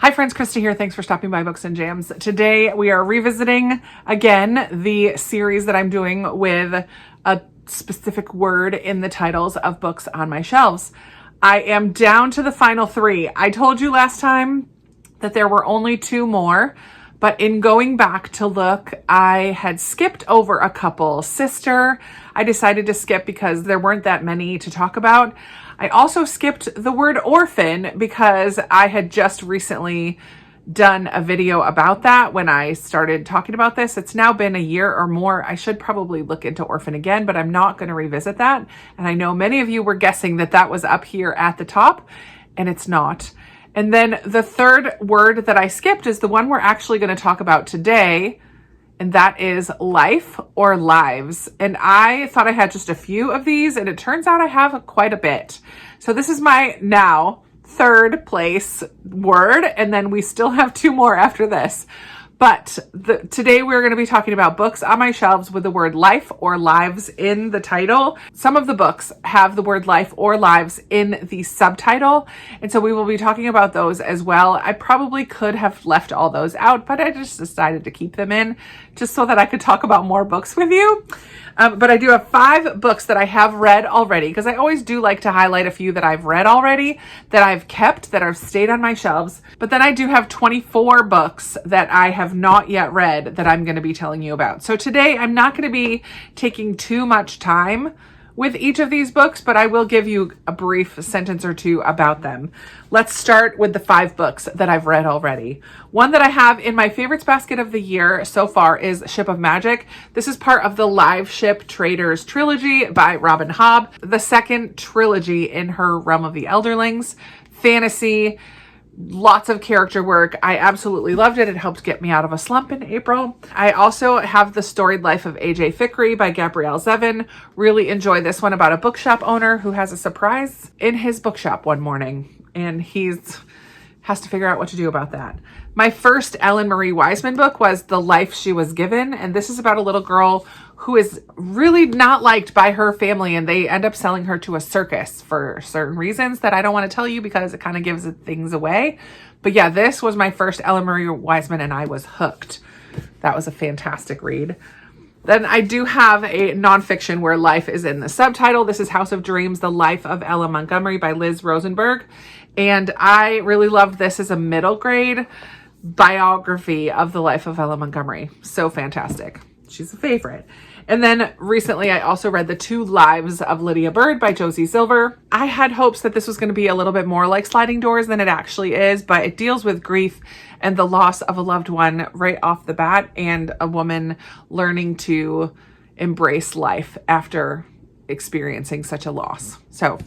Hi friends, Krista here. Thanks for stopping by Books and Jams. Today we are revisiting again the series that I'm doing with a specific word in the titles of books on my shelves. I am down to the final 3. I told you last time that there were only 2 more, but in going back to look, I had skipped over a couple. Sister, I decided to skip because there weren't that many to talk about. I also skipped the word orphan because I had just recently done a video about that when I started talking about this. It's now been a year or more. I should probably look into orphan again, but I'm not going to revisit that. And I know many of you were guessing that that was up here at the top, and it's not. And then the third word that I skipped is the one we're actually going to talk about today, and that is life or lives. And I thought I had just a few of these, and it turns out I have quite a bit. So this is my now 3rd place word, and then we still have 2 more after this. But today we're going to be talking about books on my shelves with the word life or lives in the title. Some of the books have the word life or lives in the subtitle, and so we will be talking about those as well. I probably could have left all those out, but I just decided to keep them in just so that I could talk about more books with you. But I do have 5 books that I have read already, because I always do like to highlight a few that I've read already, that I've kept, that have stayed on my shelves. But then I do have 24 books that I have not yet read that I'm going to be telling you about. So today I'm not going to be taking too much time with each of these books, but I will give you a brief sentence or 2 about them. Let's start with the 5 books that I've read already. One that I have in my favorites basket of the year so far is Ship of Magic. This is part of the Live Ship Traders trilogy by Robin Hobb, the second trilogy in her Realm of the Elderlings. Fantasy, lots of character work. I absolutely loved it. It helped get me out of a slump in April. I also have The Storied Life of A.J. Fikry by Gabrielle Zevin. Really enjoy this one about a bookshop owner who has a surprise in his bookshop one morning, and has to figure out what to do about that. My first Ellen Marie Wiseman book was The Life She Was Given, and this is about a little girl who is really not liked by her family, and they end up selling her to a circus for certain reasons that I don't want to tell you because it kind of gives things away. But yeah, this was my first Ellen Marie Wiseman, and I was hooked. That was a fantastic read. Then I do have a nonfiction where life is in the subtitle. This is House of Dreams, The Life of Ella Montgomery by Liz Rosenberg. And I really loved this as a middle grade biography of the life of Ella Montgomery. So fantastic. She's a favorite. And then recently I also read The 2 Lives of Lydia Bird by Josie Silver. I had hopes that this was going to be a little bit more like Sliding Doors than it actually is, but it deals with grief and the loss of a loved one right off the bat, and a woman learning to embrace life after experiencing such a loss. So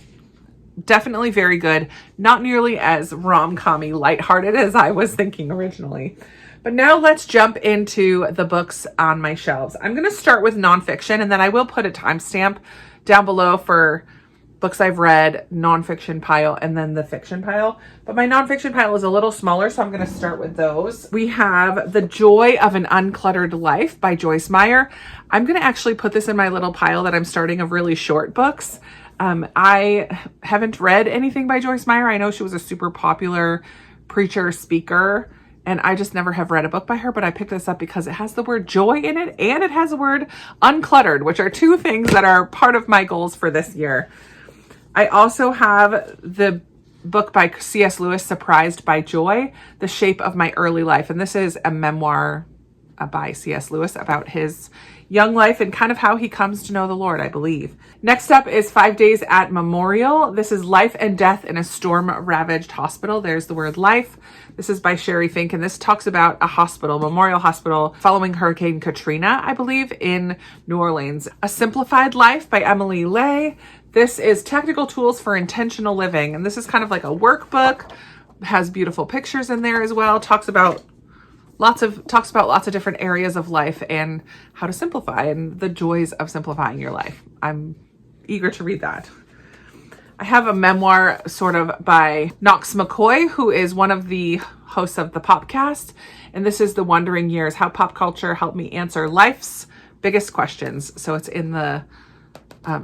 definitely very good. Not nearly as rom-com-y lighthearted as I was thinking originally. But now let's jump into the books on my shelves. I'm going to start with nonfiction, and then I will put a timestamp down below for books I've read, nonfiction pile, and then the fiction pile. But my nonfiction pile is a little smaller, so I'm going to start with those. We have The Joy of an Uncluttered Life by Joyce Meyer. I'm going to actually put this in my little pile that I'm starting of really short books. I haven't read anything by Joyce Meyer. I know she was a super popular preacher, speaker, and I just never have read a book by her, but I picked this up because it has the word joy in it, and it has the word uncluttered, which are 2 things that are part of my goals for this year. I also have the book by C.S. Lewis, Surprised by Joy, The Shape of My Early Life. And this is a memoir by C.S. Lewis about his young life and kind of how he comes to know the Lord, I believe. Next up is 5 Days at Memorial. This is Life and Death in a Storm-Ravaged Hospital. There's the word life. This is by Sherry Fink, and this talks about a hospital, Memorial Hospital, following Hurricane Katrina, I believe, in New Orleans. A Simplified Life by Emily Lay. This is Technical Tools for Intentional Living, and this is kind of like a workbook. Has beautiful pictures in there as well. Talks about lots of different areas of life and how to simplify and the joys of simplifying your life. I'm eager to read that. I have a memoir sort of by Knox McCoy, who is one of the hosts of the Popcast. And this is The Wandering Years, How Pop Culture Helped Me Answer Life's Biggest Questions. So it's in the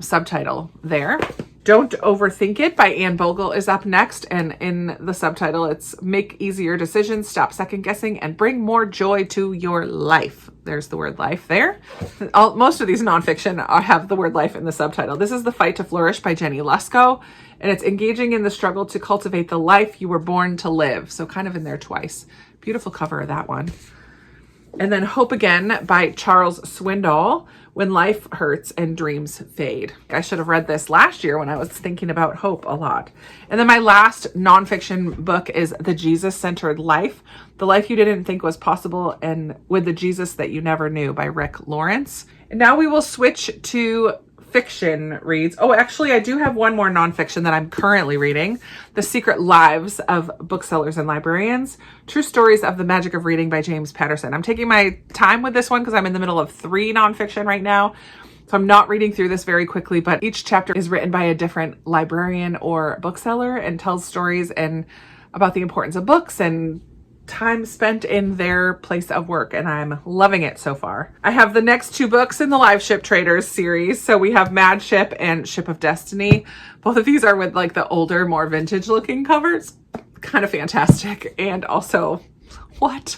subtitle there. Don't Overthink It by Anne Bogle is up next. And in the subtitle, it's Make Easier Decisions, Stop Second Guessing, and Bring More Joy to Your Life. There's the word life there. Most of these nonfiction have the word life in the subtitle. This is The Fight to Flourish by Jenny Lusko. And it's engaging in the struggle to cultivate the life you were born to live. So kind of in there twice. Beautiful cover of that one. And then Hope Again by Charles Swindoll, When Life Hurts and Dreams Fade. I should have read this last year when I was thinking about hope a lot. And then my last nonfiction book is The Jesus-Centered Life, The Life You Didn't Think Was Possible and with the Jesus That You Never Knew by Rick Lawrence. And now we will switch to fiction reads. Oh, actually, I do have one more nonfiction that I'm currently reading. The Secret Lives of Booksellers and Librarians. True Stories of the Magic of Reading by James Patterson. I'm taking my time with this one because I'm in the middle of 3 nonfiction right now. So I'm not reading through this very quickly, but each chapter is written by a different librarian or bookseller and tells stories and about the importance of books and time spent in their place of work, and I'm loving it so far. I have the next 2 books in the Live Ship Traders series. So we have Mad Ship and Ship of Destiny. Both of these are with like the older, more vintage looking covers. Kind of fantastic. And also, what?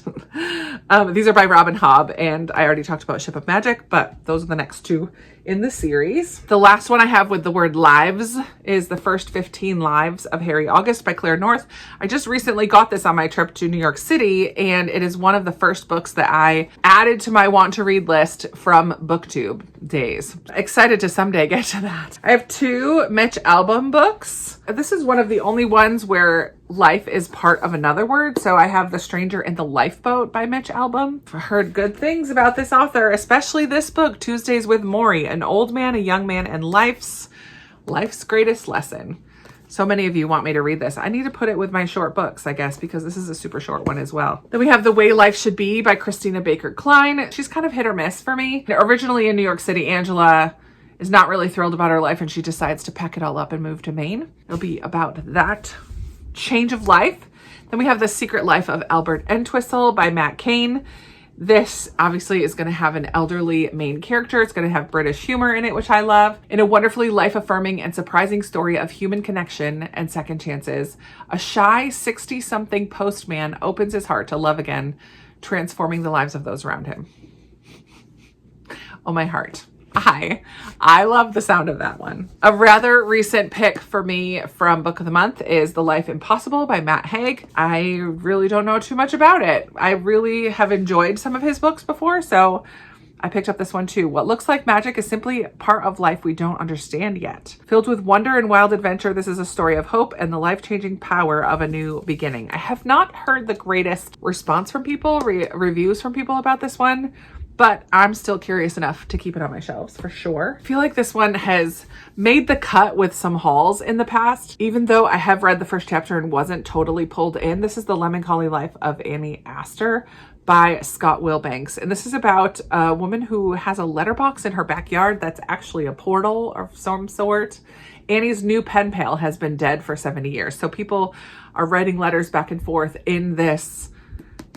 These are by Robin Hobb, and I already talked about Ship of Magic, but those are the next 2 in the series. The last one I have with the word lives is The First 15 Lives of Harry August by Claire North. I just recently got this on my trip to New York City, and it is one of the first books that I added to my want to read list from BookTube days. Excited to someday get to that. I have 2 Mitch Albom books. This is one of the only ones where life is part of another word. So I have The Stranger in the Lifeboat by Mitch Albom. I've heard good things about this author, especially this book, Tuesdays with Maury, an old man, a young man, and life's greatest lesson. So many of you want me to read this. I need to put it with my short books, I guess, because this is a super short one as well. Then we have The Way Life Should Be by Christina Baker Klein. She's kind of hit or miss for me. Originally in New York City, Angela is not really thrilled about her life, and she decides to pack it all up and move to Maine. It'll be about that change of life. Then we have The Secret Life of Albert Entwistle by Matt Cain. This obviously is going to have an elderly main character. It's going to have British humor in it, which I love. In a wonderfully life-affirming and surprising story of human connection and second chances, a shy 60-something postman opens his heart to love again, transforming the lives of those around him. Oh, my heart. I love the sound of that one. A rather recent pick for me from Book of the Month is The Life Impossible by Matt Haig. I really don't know too much about it. I really have enjoyed some of his books before, so I picked up this one too. What looks like magic is simply part of life we don't understand yet. Filled with wonder and wild adventure, this is a story of hope and the life-changing power of a new beginning. I have not heard the greatest response from people, reviews from people about this one, but I'm still curious enough to keep it on my shelves for sure. I feel like this one has made the cut with some hauls in the past. Even though I have read the first chapter and wasn't totally pulled in, this is The Melancholy Life of Annie Astor by Scott Wilbanks. And this is about a woman who has a letterbox in her backyard that's actually a portal of some sort. Annie's new pen pal has been dead for 70 years. So people are writing letters back and forth in this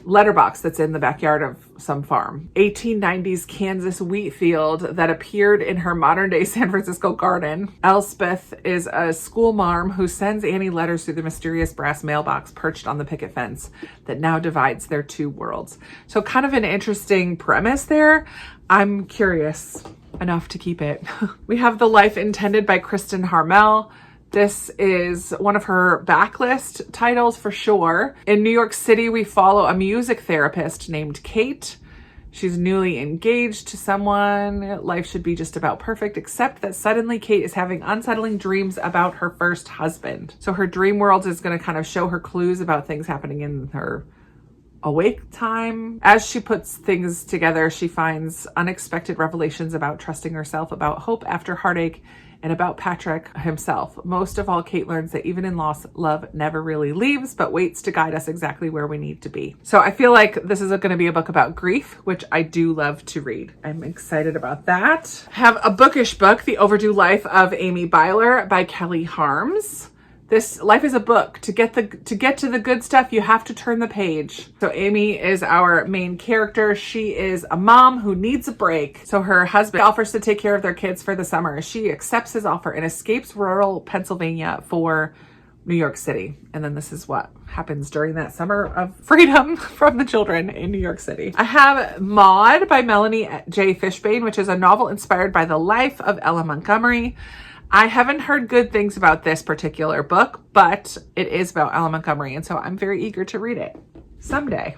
letterbox that's in the backyard of some farm. 1890s Kansas wheat field that appeared in her modern day San Francisco garden. Elspeth is a school marm who sends Annie letters through the mysterious brass mailbox perched on the picket fence that now divides their 2 worlds. So kind of an interesting premise there. I'm curious enough to keep it. We have The Life Intended by Kristen Harmel. This is one of her backlist titles for sure. In New York City, we follow a music therapist named Kate. She's newly engaged to someone. Life should be just about perfect, except that suddenly Kate is having unsettling dreams about her first husband. So her dream world is going to kind of show her clues about things happening in her awake time. As she puts things together, she finds unexpected revelations about trusting herself, about hope after heartache, and about Patrick himself. Most of all, Kate learns that even in loss, love never really leaves, but waits to guide us exactly where we need to be. So I feel like this is going to be a book about grief, which I do love to read. I'm excited about that. I have a bookish book, The Overdue Life of Amy Byler by Kelly Harms. This life is a book. To get to the good stuff, you have to turn the page. So Amy is our main character. She is a mom who needs a break. So her husband offers to take care of their kids for the summer. She accepts his offer and escapes rural Pennsylvania for New York City. And then this is what happens during that summer of freedom from the children in New York City. I have Maud by Melanie J. Fishbane, which is a novel inspired by the life of Ella Montgomery. I haven't heard good things about this particular book, but it is about Ella Montgomery, and so I'm very eager to read it someday.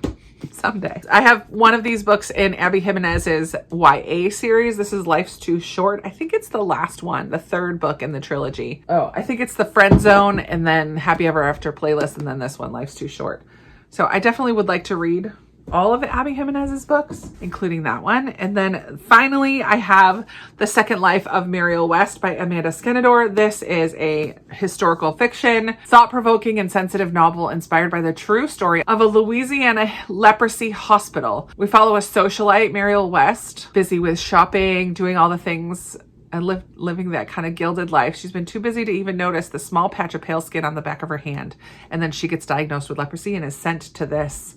I have one of these books in Abby Jimenez's YA series. This is Life's Too Short. I think it's the last one, the third book in the trilogy. Oh, I think it's the Friend Zone and then Happy Ever After playlist, and then this one, Life's Too Short. So I definitely would like to read all of Abby Jimenez's books, including that one. And then finally, I have The Second Life of Muriel West by Amanda Skenador. This is a historical fiction, thought-provoking and sensitive novel inspired by the true story of a Louisiana leprosy hospital. We follow a socialite, Muriel West, busy with shopping, doing all the things and living that kind of gilded life. She's been too busy to even notice the small patch of pale skin on the back of her hand. And then she gets diagnosed with leprosy and is sent to this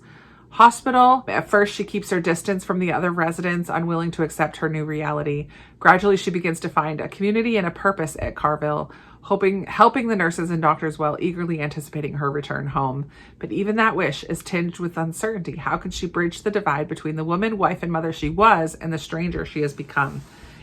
hospital. At first, she keeps her distance from the other residents, unwilling to accept her new reality. Gradually, she begins to find a community and a purpose at Carville, helping the nurses and doctors while eagerly anticipating her return home. But even that wish is tinged with uncertainty. How can she bridge the divide between the woman, wife, and mother she was and the stranger she has become?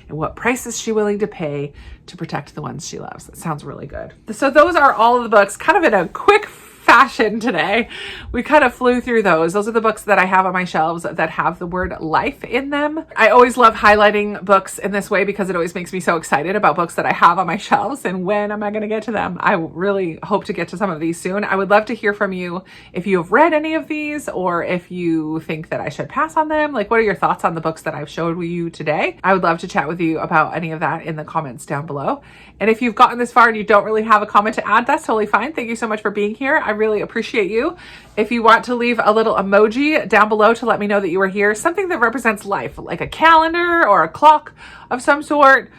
And what price is she willing to pay to protect the ones she loves? That sounds really good. So those are all of the books, kind of in a quick fashion today. We kind of flew through those. Those are the books that I have on my shelves that have the word life in them. I always love highlighting books in this way because it always makes me so excited about books that I have on my shelves and when am I going to get to them. I really hope to get to some of these soon. I would love to hear from you if you have read any of these or if you think that I should pass on them. Like, what are your thoughts on the books that I've showed you today? I would love to chat with you about any of that in the comments down below. And if you've gotten this far and you don't really have a comment to add, that's totally fine. Thank you so much for being here. I really appreciate you. If you want to leave a little emoji down below to let me know that you are here, something that represents life, like a calendar or a clock of some sort,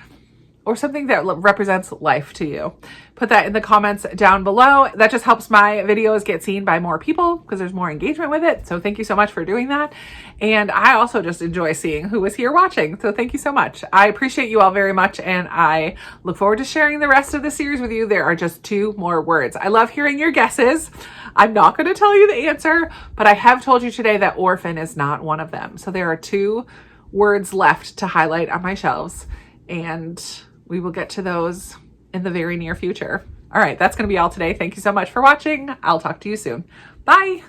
or something that represents life to you. Put that in the comments down below. That just helps my videos get seen by more people because there's more engagement with it. So thank you so much for doing that. And I also just enjoy seeing who is here watching. So thank you so much. I appreciate you all very much. And I look forward to sharing the rest of the series with you. There are just 2 more words. I love hearing your guesses. I'm not going to tell you the answer, but I have told you today that orphan is not one of them. So there are 2 words left to highlight on my shelves. And we will get to those in the very near future. All right, that's going to be all today. Thank you so much for watching. I'll talk to you soon. Bye.